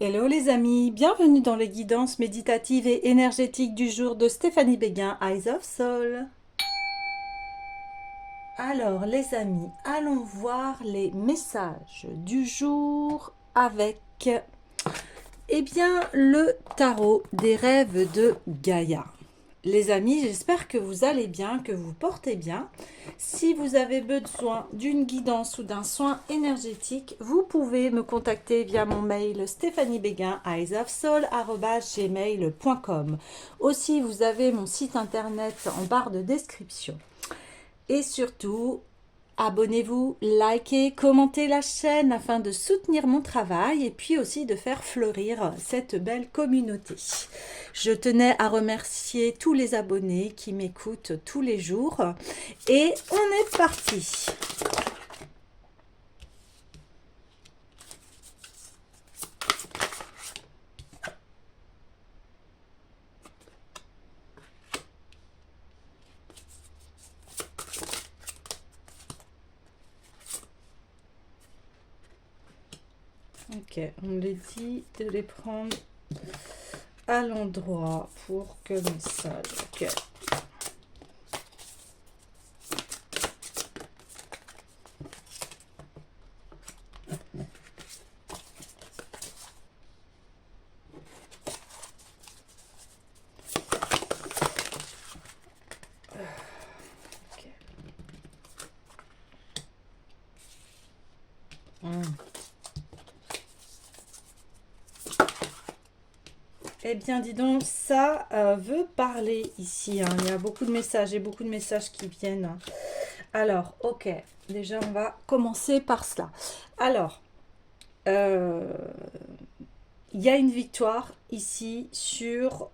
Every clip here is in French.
Hello les amis, bienvenue dans les guidances méditatives et énergétiques du jour de Stéphanie Béguin, Eyes of Soul. Alors les amis, allons voir les messages du jour avec, le tarot des rêves de Gaïa. Les amis, j'espère que vous allez bien, que vous portez bien. Si vous avez besoin d'une guidance ou d'un soin énergétique, vous pouvez me contacter via mon mail stéphaniebeguin@gmail.com. Aussi, vous avez mon site internet en barre de description. Et surtout, abonnez-vous, likez, commentez la chaîne afin de soutenir mon travail et puis aussi de faire fleurir cette belle communauté. Je tenais à remercier tous les abonnés qui m'écoutent tous les jours et on est parti. Ok, on me dit de les prendre à l'endroit pour que le message. Ok. Ok. Eh bien, dis donc, ça veut parler ici. Hein. Il y a beaucoup de messages et beaucoup de messages qui viennent. Alors, ok. Déjà, on va commencer par cela. Alors, il y a une victoire ici sur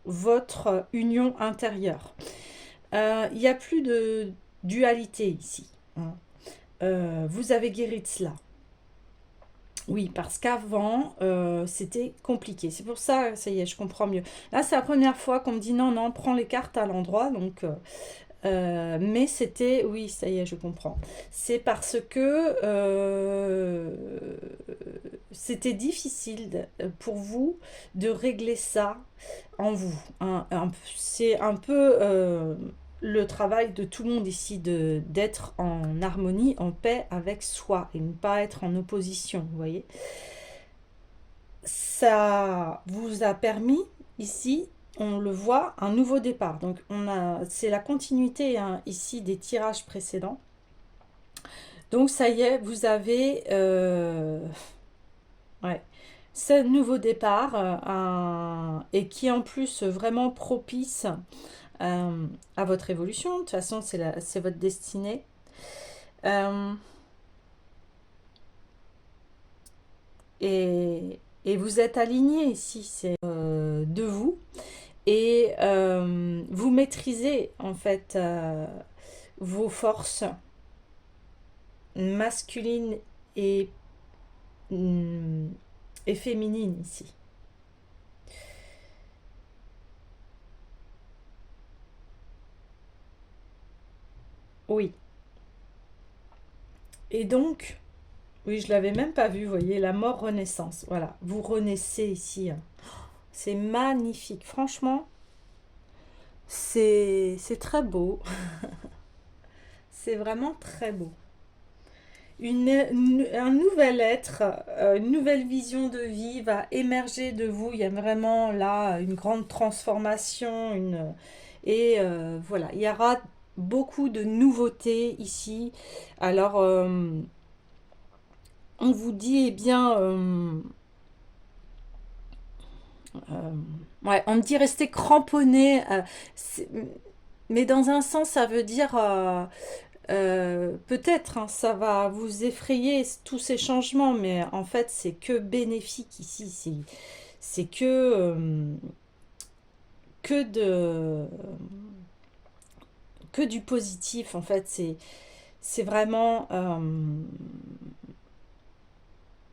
votre union intérieure. Il n'y a plus de dualité ici. Hein. Vous avez guéri de cela. Oui, parce qu'avant, c'était compliqué. C'est pour ça, ça y est, je comprends mieux. Là, c'est la première fois qu'on me dit non, non, prends les cartes à l'endroit. Donc, mais c'était, oui, ça y est, je comprends. C'est parce que c'était difficile pour vous de régler ça en vous. Hein. C'est un peu le travail de tout le monde ici, d'être en harmonie, en paix avec soi et ne pas être en opposition, vous voyez. Ça vous a permis ici, on le voit, un nouveau départ. Donc c'est la continuité hein, ici des tirages précédents. Donc ça y est, vous avez ouais, ce nouveau départ et qui en plus vraiment propice à votre évolution. De toute façon, c'est votre destinée. Euh, et vous êtes aligné ici, c'est de vous. Et vous maîtrisez en fait vos forces masculines et, mm, et féminines ici. Oui. Et donc, oui, je l'avais même pas vu, vous voyez, la mort renaissance. Voilà, vous renaissez ici. Hein. C'est magnifique. Franchement, c'est très beau. C'est vraiment très beau. Un nouvel être, une nouvelle vision de vie va émerger de vous. Il y a vraiment là une grande transformation. Et voilà, il y aura beaucoup de nouveautés ici. Alors, on vous dit, eh bien, ouais, on me dit rester cramponné. Mais dans un sens, ça veut dire peut-être hein, ça va vous effrayer tous ces changements, mais en fait c'est que bénéfique ici. C'est que de que du positif. En fait, c'est vraiment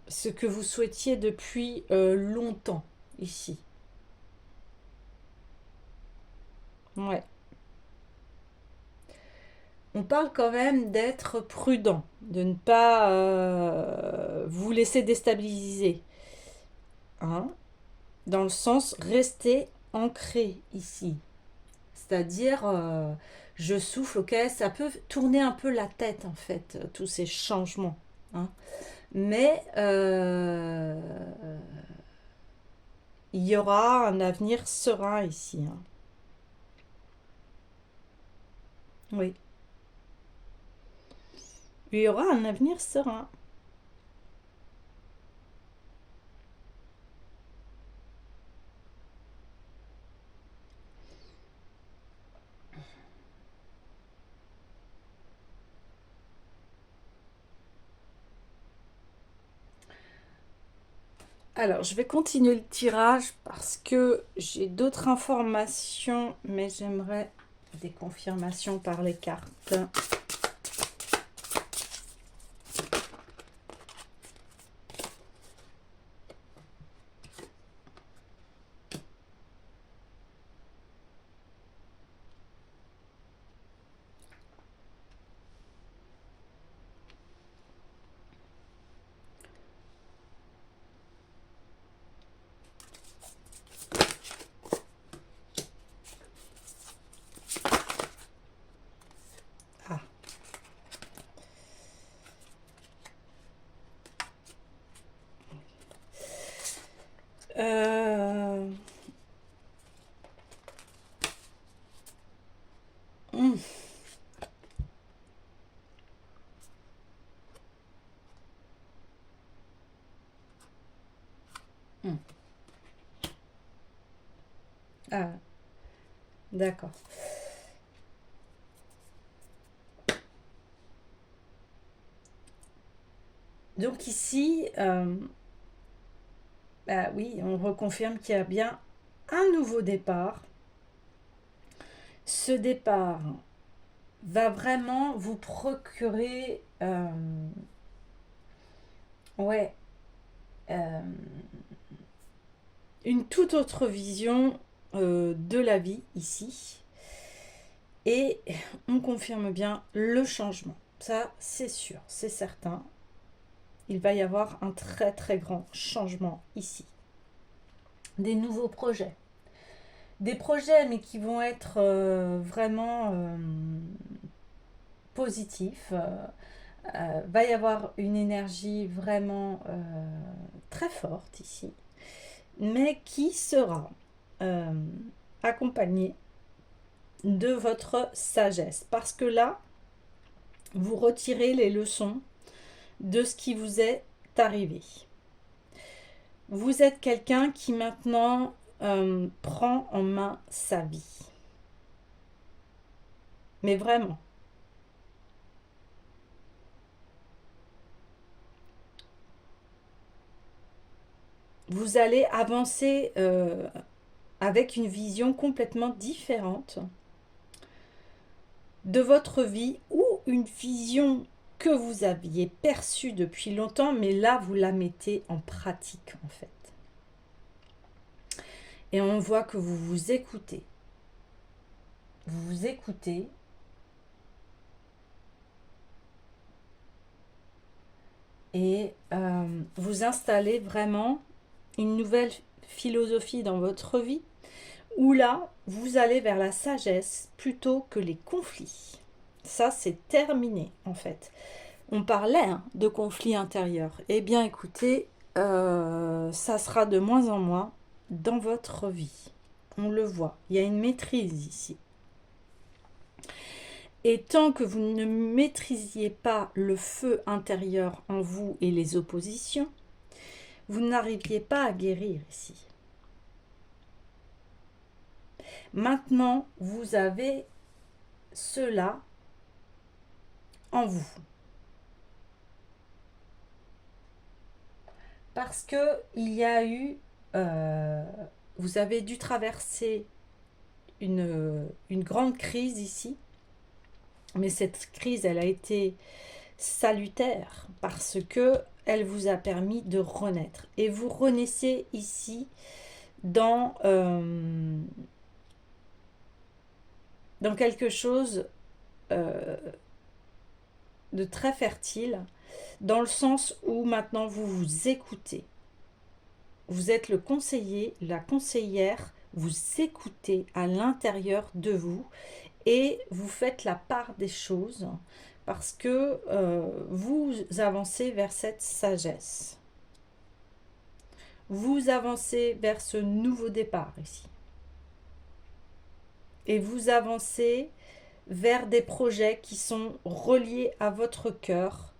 ce que vous souhaitiez depuis longtemps ici. Ouais. On parle quand même d'être prudent, de ne pas vous laisser déstabiliser. hein, dans le sens rester ancré ici. C'est-à-dire, je souffle, ok, ça peut tourner un peu la tête en fait, tous ces changements, hein. Mais il y aura un avenir serein ici, hein. Oui, il y aura un avenir serein. Alors, je vais continuer le tirage parce que j'ai d'autres informations, mais j'aimerais des confirmations par les cartes. Ah. Euh... hmm. Hmm. Ah, d'accord. Donc ici, bah oui, on reconfirme qu'il y a bien un nouveau départ. Ce départ va vraiment vous procurer, ouais, euh, une toute autre vision de la vie ici. Et on confirme bien le changement. Ça, c'est sûr, c'est certain. Il va y avoir un très très grand changement ici. Des nouveaux projets. Des projets, mais qui vont être vraiment positifs. Va y avoir une énergie vraiment très forte ici, mais qui sera accompagnée de votre sagesse. Parce que là, vous retirez les leçons de ce qui vous est arrivé. Vous êtes quelqu'un qui maintenant prend en main sa vie. Mais vraiment. Vous allez avancer avec une vision complètement différente de votre vie ou une vision que vous aviez perçue depuis longtemps, mais là, vous la mettez en pratique en fait. Et on voit que vous vous écoutez. Vous vous écoutez. Et vous installez vraiment une nouvelle philosophie dans votre vie où là, vous allez vers la sagesse plutôt que les conflits. Ça, c'est terminé en fait. On parlait de conflits intérieurs. Eh bien, écoutez, ça sera de moins en moins dans votre vie. On le voit, il y a une maîtrise ici. Et tant que vous ne maîtrisiez pas le feu intérieur en vous et les oppositions, vous n'arriviez pas à guérir ici. Maintenant, vous avez cela en vous. Parce que il y a eu, vous avez dû traverser une grande crise ici, mais cette crise, elle a été salutaire parce que elle vous a permis de renaître. Et vous renaissez ici dans, dans quelque chose de très fertile, dans le sens où maintenant vous vous écoutez. vous êtes le conseiller, la conseillère, vous écoutez à l'intérieur de vous et vous faites la part des choses parce que vous avancez vers cette sagesse. Vous avancez vers ce nouveau départ ici. Et vous avancez vers des projets qui sont reliés à votre cœur,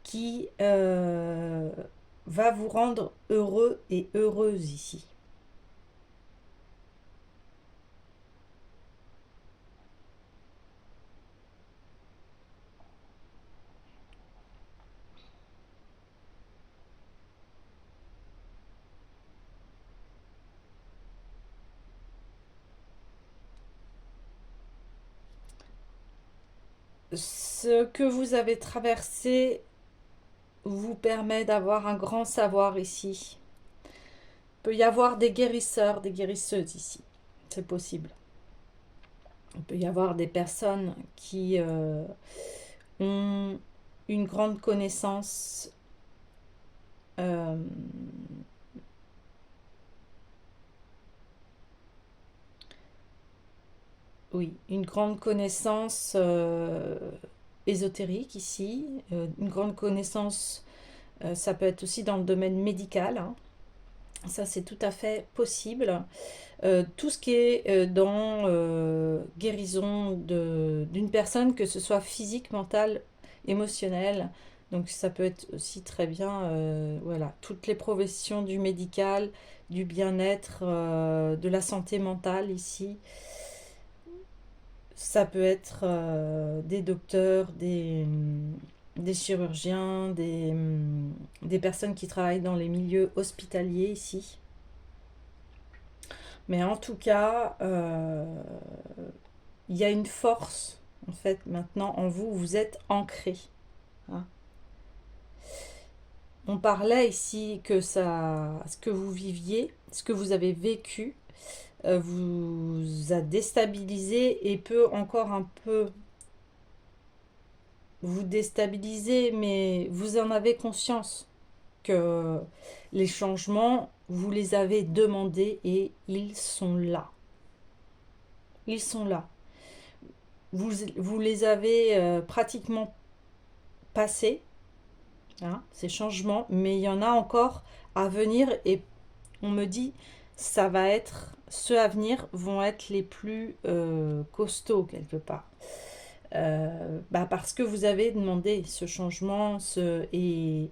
qui va vous rendre heureux et heureuse ici. Ce que vous avez traversé vous permet d'avoir un grand savoir ici. Il peut y avoir des guérisseurs, des guérisseuses ici. C'est possible. Il peut y avoir des personnes qui ont une grande connaissance euh, oui, une grande connaissance ésotérique ici, une grande connaissance, ça peut être aussi dans le domaine médical, hein. Ça c'est tout à fait possible. Tout ce qui est dans guérison d'une personne, que ce soit physique, mentale, émotionnelle. Donc ça peut être aussi très bien, voilà, toutes les professions du médical, du bien-être, de la santé mentale ici. Ça peut être des docteurs, des chirurgiens, des personnes qui travaillent dans les milieux hospitaliers ici. Mais en tout cas, il y a une force, en fait, maintenant en vous, vous êtes ancré, hein. On parlait ici que ce que vous viviez, ce que vous avez vécu, vous a déstabilisé et peut encore un peu vous déstabiliser, mais vous en avez conscience que les changements, vous les avez demandés et ils sont là. Ils sont là. Vous les avez pratiquement passés, hein, ces changements, mais il y en a encore à venir et on me dit ça va être, ceux à venir vont être les plus costauds quelque part. Parce que vous avez demandé ce changement et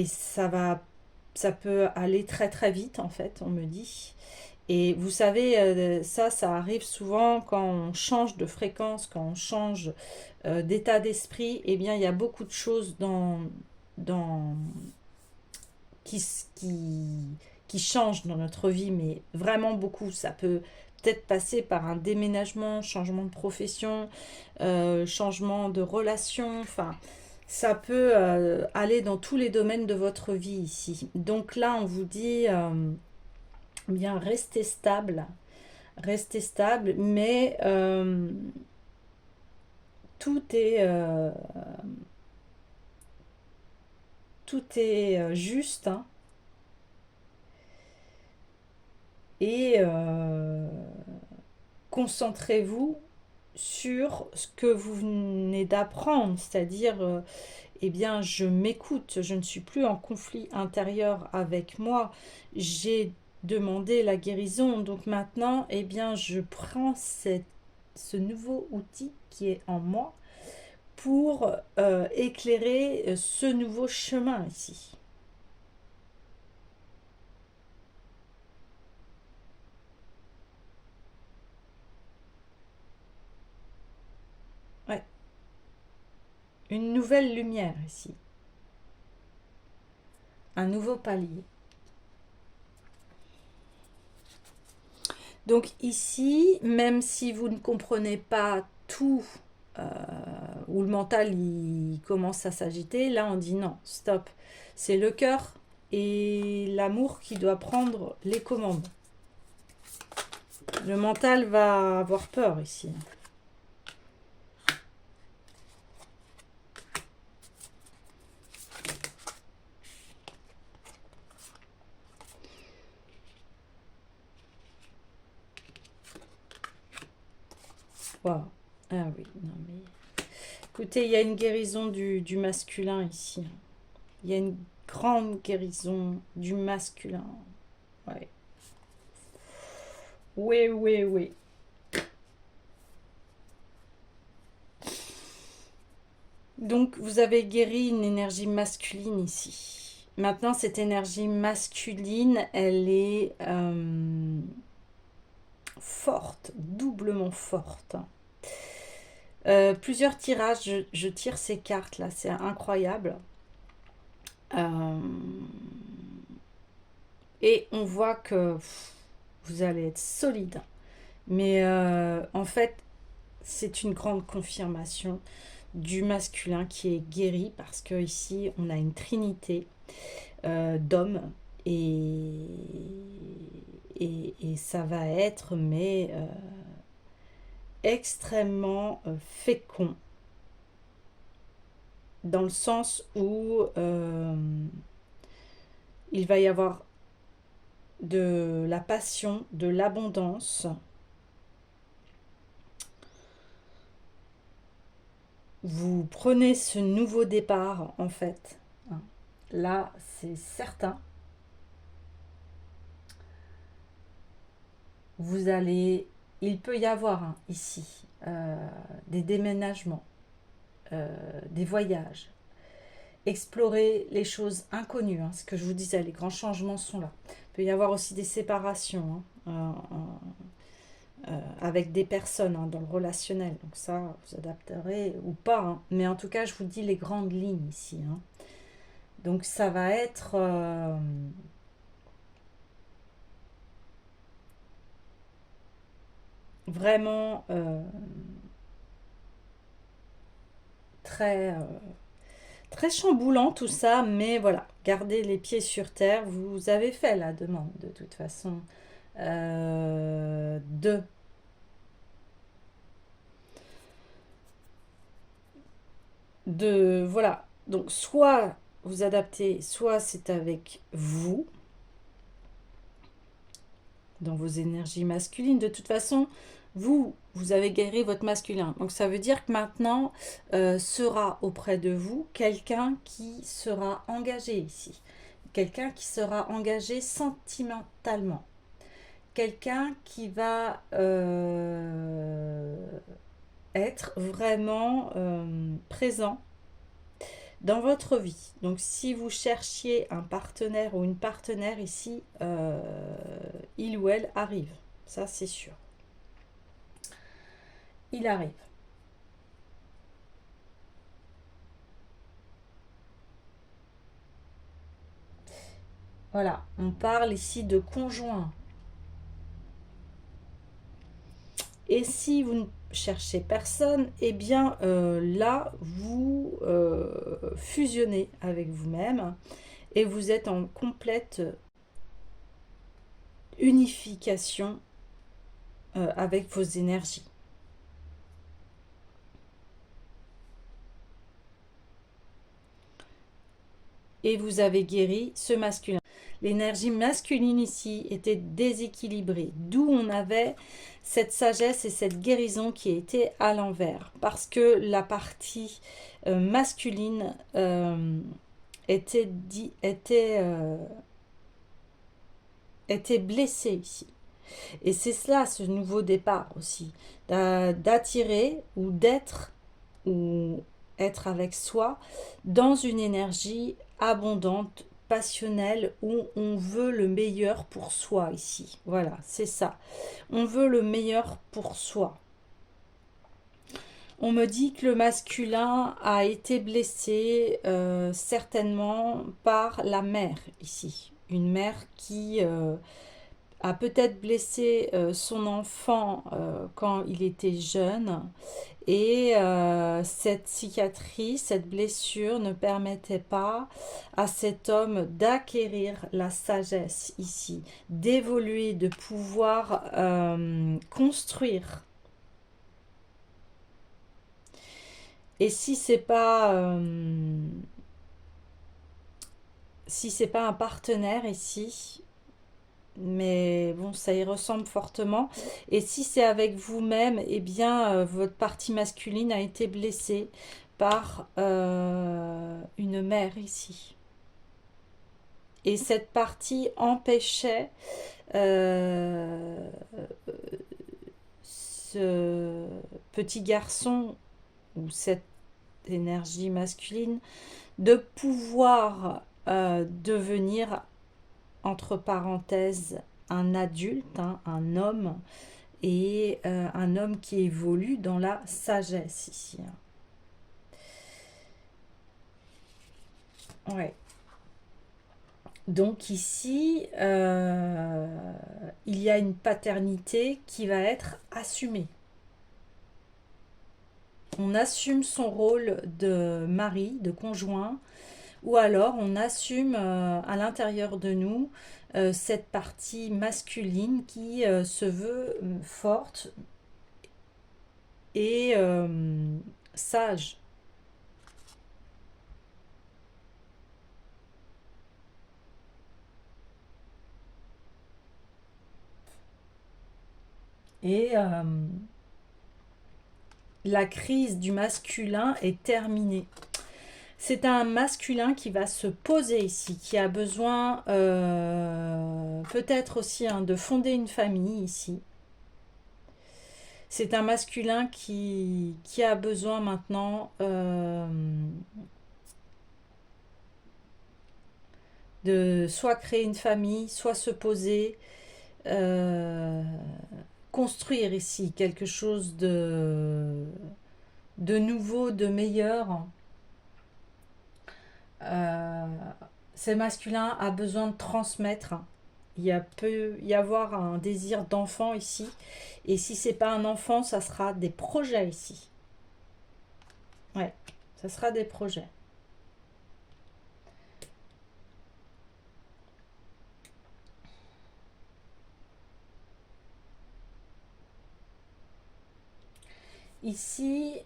ça peut aller très très vite en fait, on me dit. Et vous savez, ça arrive souvent quand on change de fréquence, quand on change d'état d'esprit. Eh bien, il y a beaucoup de choses dans, qui, qui changent dans notre vie, mais vraiment beaucoup. Ça peut peut-être passer par un déménagement, changement de profession, changement de relation, enfin, ça peut aller dans tous les domaines de votre vie ici. Donc là, on vous dit, bien, restez stable, mais tout est, euh, tout est juste, hein, et concentrez-vous sur ce que vous venez d'apprendre, c'est-à-dire, eh bien, je m'écoute, je ne suis plus en conflit intérieur avec moi, j'ai demandé la guérison, donc maintenant, eh bien, je prends ce nouveau outil qui est en moi pour éclairer ce nouveau chemin ici. Ouais, une nouvelle lumière ici, un nouveau palier. Donc ici, même si vous ne comprenez pas tout, euh, où le mental il commence à s'agiter, là on dit non, stop. C'est le cœur et l'amour qui doit prendre les commandes. Le mental va avoir peur ici. Waouh. Ah oui, non mais... Écoutez, il y a une guérison du masculin ici. Il y a une grande guérison du masculin. Ouais. Oui, oui, oui. Donc, vous avez guéri une énergie masculine ici. Maintenant, cette énergie masculine, elle est forte, doublement forte. Plusieurs tirages, je tire ces cartes là, c'est incroyable. Euh, et on voit que vous allez être solide. Mais en fait, c'est une grande confirmation du masculin qui est guéri parce que ici on a une trinité d'hommes et, et ça va être mais extrêmement fécond dans le sens où il va y avoir de la passion, de l'abondance. Vous prenez ce nouveau départ en fait. Là, c'est certain. Vous allez, il peut y avoir ici des déménagements, des voyages, explorer les choses inconnues, ce que je vous disais, les grands changements sont là. Il peut y avoir aussi des séparations avec des personnes dans le relationnel, donc ça vous adapterez ou pas, mais en tout cas je vous dis les grandes lignes ici. Donc ça va être vraiment très très chamboulant tout ça, mais voilà, gardez les pieds sur terre. Vous avez fait la demande de toute façon de voilà. Donc soit vous adaptez, soit c'est avec vous dans vos énergies masculines. De toute façon, vous avez guéri votre masculin. Donc ça veut dire que maintenant sera auprès de vous quelqu'un qui sera engagé ici. Quelqu'un qui sera engagé sentimentalement. Quelqu'un qui va être vraiment présent dans votre vie. Donc si vous cherchiez un partenaire ou une partenaire ici, il ou elle arrive. Ça c'est sûr. Il arrive. Voilà, on parle ici de conjoint. Et si vous ne cherchez personne, eh bien là, vous fusionnez avec vous-même et vous êtes en complète unification avec vos énergies. Et vous avez guéri ce masculin. L'énergie masculine ici était déséquilibrée, d'où on avait cette sagesse et cette guérison qui était à l'envers, parce que la partie masculine était blessée ici. Et c'est cela, ce nouveau départ aussi, d'attirer ou être avec soi dans une énergie abondante, passionnelle, où on veut le meilleur pour soi ici. Voilà, c'est ça. On veut le meilleur pour soi. On me dit que le masculin a été blessé certainement par la mère ici. Une mère qui a peut-être blessé son enfant quand il était jeune et cette cicatrice, cette blessure ne permettait pas à cet homme d'acquérir la sagesse ici, d'évoluer, de pouvoir construire. Et si c'est pas un partenaire ici, mais bon, ça y ressemble fortement. Et si c'est avec vous-même, eh bien, votre partie masculine a été blessée par une mère ici. Et cette partie empêchait ce petit garçon ou cette énergie masculine de pouvoir devenir, entre parenthèses, un adulte, hein, un homme, et un homme qui évolue dans la sagesse ici. Ouais. Donc ici, il y a une paternité qui va être assumée. On assume son rôle de mari, de conjoint, ou alors on assume à l'intérieur de nous cette partie masculine qui se veut forte et sage. Et la crise du masculin est terminée. C'est un masculin qui va se poser ici, qui a besoin peut-être aussi hein, de fonder une famille ici. C'est un masculin qui a besoin maintenant de soit créer une famille, soit se poser, euh, construire ici quelque chose de nouveau, de meilleur. Euh, Ce masculin a besoin de transmettre. Peut y avoir un désir d'enfant ici. Et si c'est pas un enfant, ça sera des projets ici. Ouais, ça sera des projets. Ici,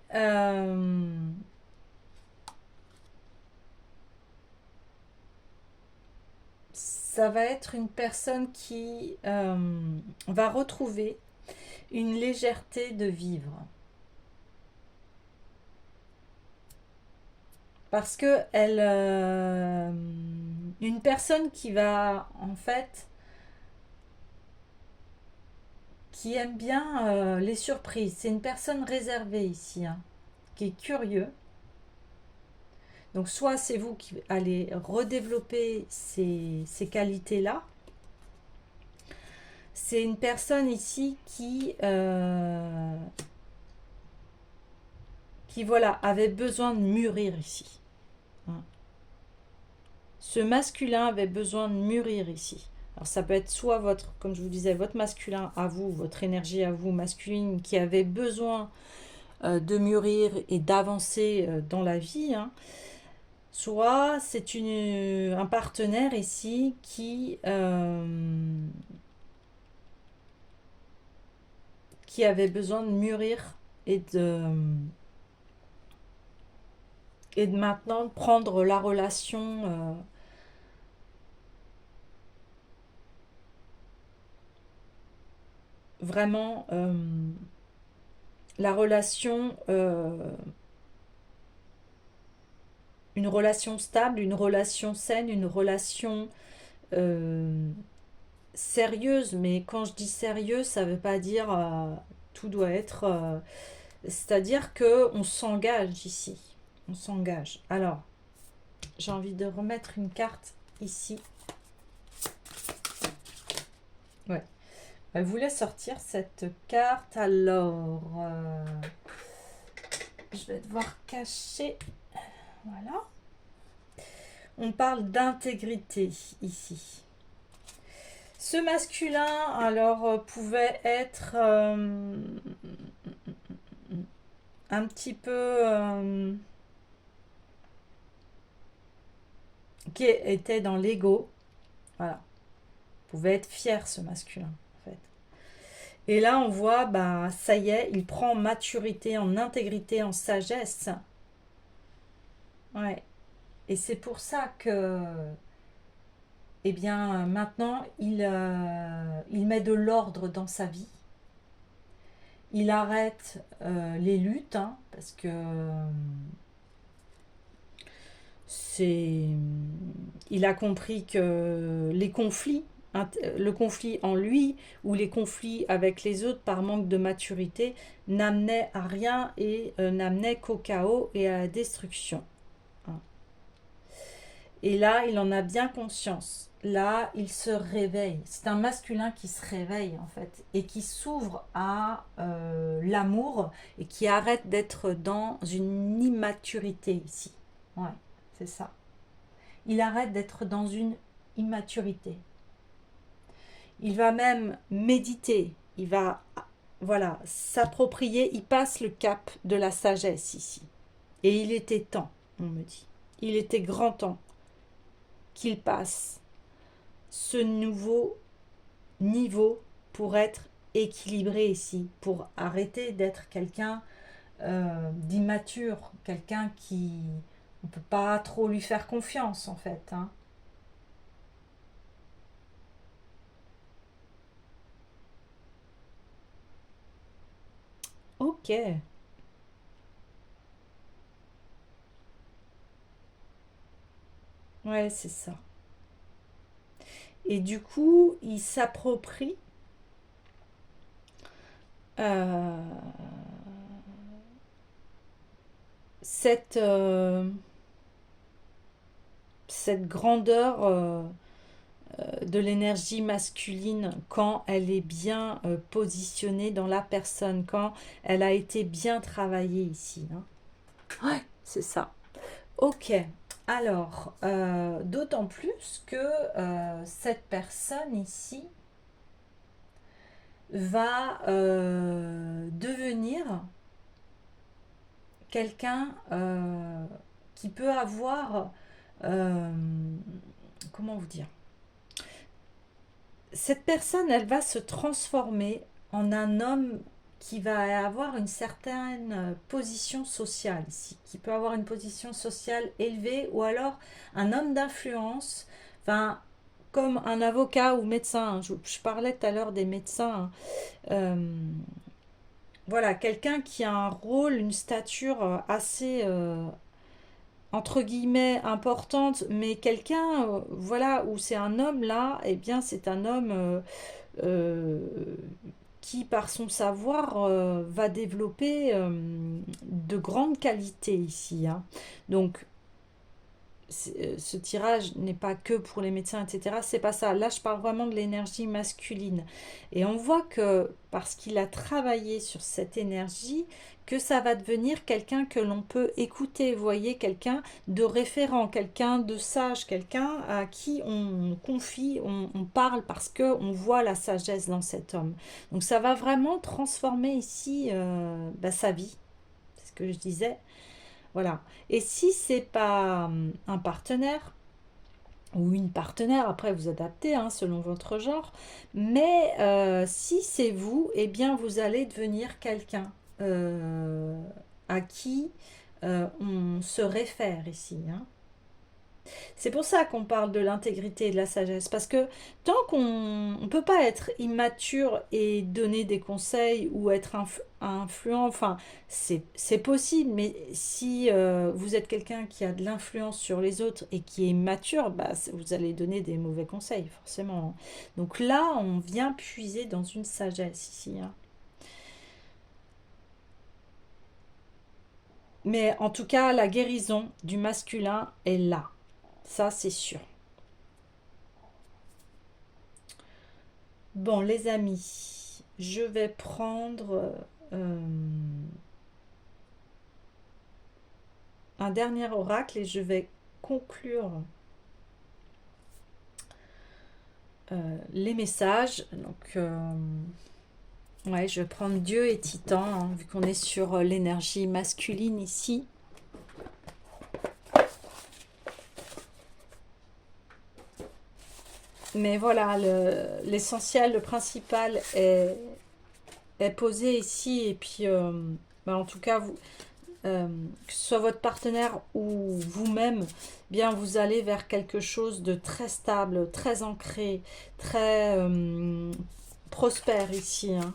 ça va être une personne qui va retrouver une légèreté de vivre. Parce que une personne qui va en fait, qui aime bien les surprises, c'est une personne réservée ici, hein, qui est curieux. Donc soit c'est vous qui allez redévelopper ces qualités-là. C'est une personne ici qui voilà, avait besoin de mûrir ici. Hein. Ce masculin avait besoin de mûrir ici. Alors ça peut être soit votre, comme je vous disais, votre masculin à vous, votre énergie à vous masculine qui avait besoin de mûrir et d'avancer dans la vie, hein. Soit c'est un partenaire ici qui avait besoin de mûrir et et de maintenant prendre la relation vraiment la relation une relation stable, une relation saine, une relation euh, sérieuse. Mais quand je dis sérieux, ça veut pas dire tout doit être c'est-à-dire que on s'engage ici, on s'engage. Alors j'ai envie de remettre une carte ici. Ouais. Elle voulait sortir cette carte. Alors, je vais devoir cacher. Voilà. On parle d'intégrité ici. Ce masculin, alors, pouvait être un petit peu... qui était dans l'ego. Voilà. Pouvait être fier, ce masculin, en fait. Et là, on voit, bah, ça y est, il prend en maturité, en intégrité, en sagesse. Ouais. Et c'est pour ça que... eh bien maintenant il met de l'ordre dans sa vie. Il arrête les luttes, hein, parce que c'est, il a compris que les conflits, le conflit en lui ou les conflits avec les autres par manque de maturité n'amenaient à rien et n'amenaient qu'au chaos et à la destruction. Hein. Et là, il en a bien conscience. Là, il se réveille. C'est un masculin qui se réveille, en fait, et qui s'ouvre à l'amour et qui arrête d'être dans une immaturité ici. Ouais, c'est ça. Il arrête d'être dans une immaturité. Il va même méditer. Il va, voilà, s'approprier. Il passe le cap de la sagesse ici. Et il était temps, on me dit. Il était grand temps qu'il passe ce nouveau niveau pour être équilibré ici, pour arrêter d'être quelqu'un d'immature, quelqu'un qui on peut pas trop lui faire confiance en fait. Hein. Ok, ouais c'est ça. Et du coup, il s'approprie euh, cette, cette grandeur de l'énergie masculine quand elle est bien positionnée dans la personne, quand elle a été bien travaillée ici. Hein. Ouais, c'est ça. Ok. Alors, d'autant plus que cette personne ici va devenir quelqu'un qui peut avoir, euh, comment vous dire, cette personne, elle va se transformer en un homme qui va avoir une certaine position sociale ici, qui peut avoir une position sociale élevée, ou alors un homme d'influence, enfin, comme un avocat ou médecin. Hein. Je parlais tout à l'heure des médecins. Hein. Voilà, quelqu'un qui a un rôle, une stature assez entre guillemets importante, mais quelqu'un, voilà, où c'est un homme là, eh bien c'est un homme euh, qui, par son savoir, va développer de grandes qualités ici. Hein. Donc, ce tirage n'est pas que pour les médecins, etc. C'est pas ça. Là, je parle vraiment de l'énergie masculine. Et on voit que, parce qu'il a travaillé sur cette énergie, que ça va devenir quelqu'un que l'on peut écouter. Vous voyez, quelqu'un de référent, quelqu'un de sage, quelqu'un à qui on confie, on parle parce qu'on voit la sagesse dans cet homme. Donc ça va vraiment transformer ici sa vie. C'est ce que je disais. Voilà. Et si c'est pas un partenaire ou une partenaire, après vous adaptez hein, selon votre genre, mais si c'est vous, eh bien vous allez devenir quelqu'un à qui on se réfère ici. Hein. C'est pour ça qu'on parle de l'intégrité et de la sagesse, parce que tant qu'on ne peut pas être immature et donner des conseils ou être influent, enfin, c'est possible, mais si vous êtes quelqu'un qui a de l'influence sur les autres et qui est immature, bah, vous allez donner des mauvais conseils, forcément. Donc là, on vient puiser dans une sagesse ici. Hein. Mais en tout cas, la guérison du masculin est là. Ça, c'est sûr. Bon, les amis, je vais prendre euh, un dernier oracle et je vais conclure les messages. Donc, ouais, je vais prendre Dieu et Titan, hein, vu qu'on est sur l'énergie masculine ici. Mais voilà, l'essentiel, le principal est posé ici. Et puis, en tout cas, que ce soit votre partenaire ou vous-même, eh bien vous allez vers quelque chose de très stable, très ancré, très prospère ici, hein,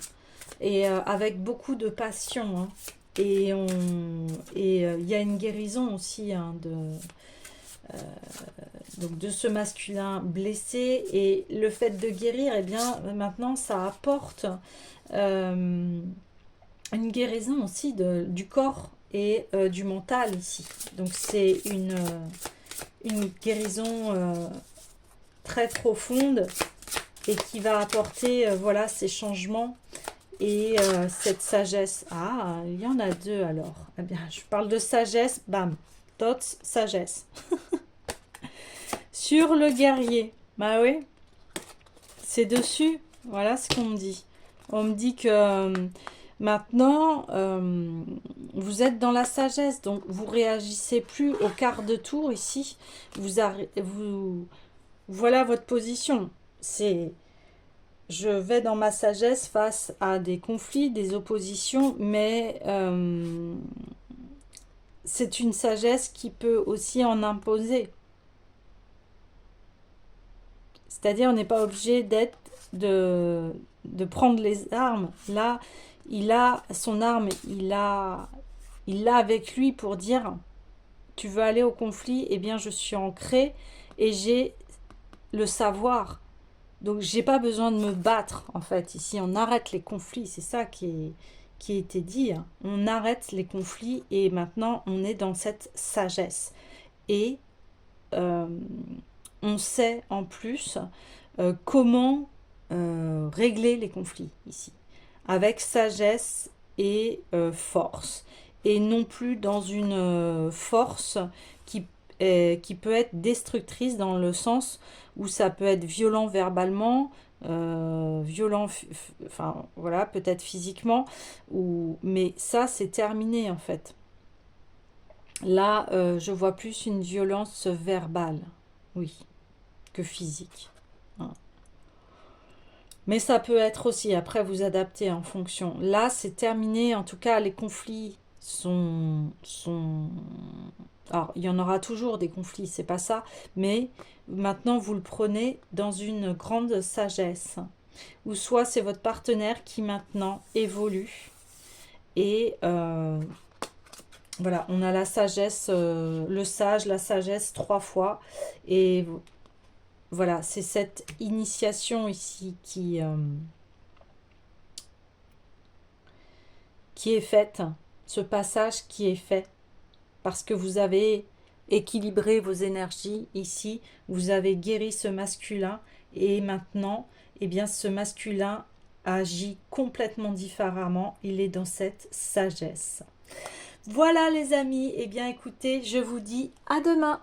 et avec beaucoup de passion, hein. Et il y a une guérison aussi, hein, donc de ce masculin blessé, et le fait de guérir, eh bien maintenant ça apporte une guérison aussi du corps et du mental ici. Donc c'est une guérison très profonde et qui va apporter voilà, ces changements et cette sagesse. Ah, il y en a deux alors. Eh bien, je parle de sagesse, bam, Tots, sagesse. Sur le guerrier, bah oui, c'est dessus, voilà ce qu'on me dit. On me dit que maintenant, vous êtes dans la sagesse, donc vous réagissez plus au quart de tour ici. Voilà votre position. C'est, je vais dans ma sagesse face à des conflits, des oppositions, mais c'est une sagesse qui peut aussi en imposer. C'est-à-dire, on n'est pas obligé de prendre les armes. Là, il a son arme, il l'a avec lui pour dire, tu veux aller au conflit, eh bien, je suis ancré et j'ai le savoir. Donc, j'ai pas besoin de me battre, en fait. Ici, on arrête les conflits. C'est ça qui a été dit, hein. On arrête les conflits et maintenant, on est dans cette sagesse. Et on sait en plus comment régler les conflits ici, avec sagesse et force, et non plus dans une force qui peut être destructrice, dans le sens où ça peut être violent verbalement, violent, enfin voilà, peut-être physiquement, mais ça c'est terminé en fait. Là, je vois plus une violence verbale, oui, que physique. Hein. Mais ça peut être aussi, après vous adapter en fonction. Là, c'est terminé, en tout cas, les conflits sont... Alors, il y en aura toujours des conflits, c'est pas ça, mais maintenant, vous le prenez dans une grande sagesse. Ou soit c'est votre partenaire qui maintenant évolue et... voilà, on a la sagesse, le sage, la sagesse 3 fois. Et voilà, c'est cette initiation ici qui est faite, ce passage qui est fait. Parce que vous avez équilibré vos énergies ici, vous avez guéri ce masculin. Et maintenant, eh bien, ce masculin agit complètement différemment. Il est dans cette sagesse. Voilà les amis, eh bien écoutez, je vous dis à demain.